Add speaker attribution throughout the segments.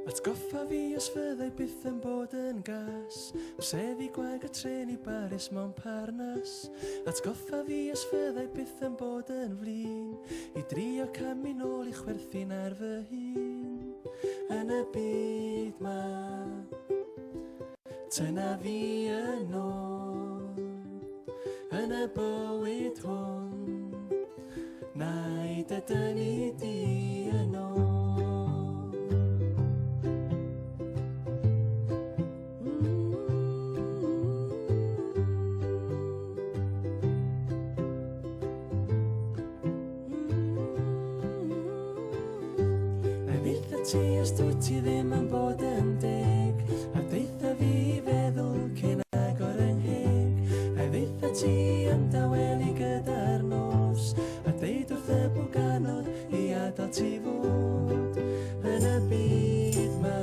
Speaker 1: Atgoffa fi os fyddai byth yn bod yn gas, o Seddi Gwag a tren i Baris mewn parnas. Atgoffa fi os fyddai byth yn bod yn flin, i drio camu nôl i chwerthin ar fy hun. Yn y byd ma, tyna fi yn ôl, yn y bywyd hwn, nai dy dynnu di yn ôl. Ti os dwyt ti ddim yn bod yn deg, a deitha fi i feddwl cyn agor yng ngheg. A ddeitha ti am daweli gyda'r nos, a deud wrth y bwganodd i adael ti fod. Yn y byd ma,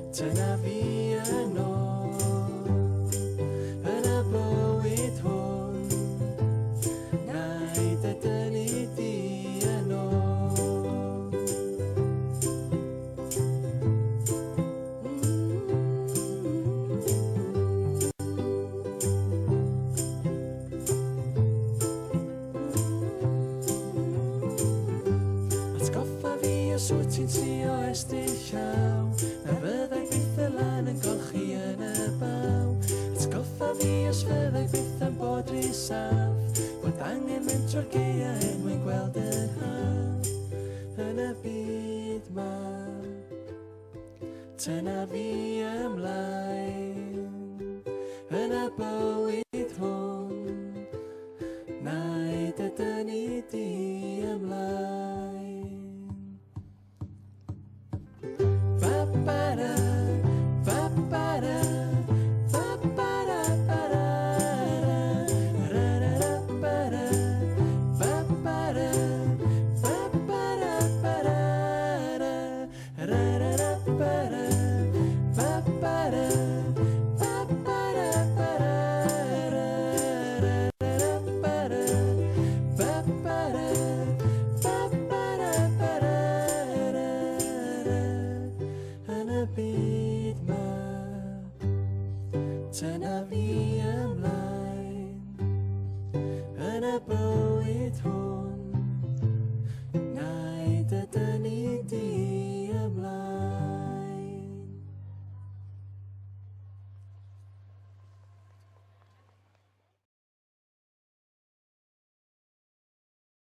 Speaker 1: tyna fi yn ôl, yn y bywyd hwn, nai dy dynnu di yn ôl. Wyt ti'n trio estyn llaw, na fyddai byth y lan yn golchi yn y baw. Atgoffa fi os fyddai byth yn bod rhy saff, bod angen mynd trwy'r geia mwyn gweld yr haf. Yn y byd ma, tyna fi ymlaen, yn y bywyd hwn, nai dy dynnu di ymlaen. Tyna fi ymlaen, yn y bywyd hwn.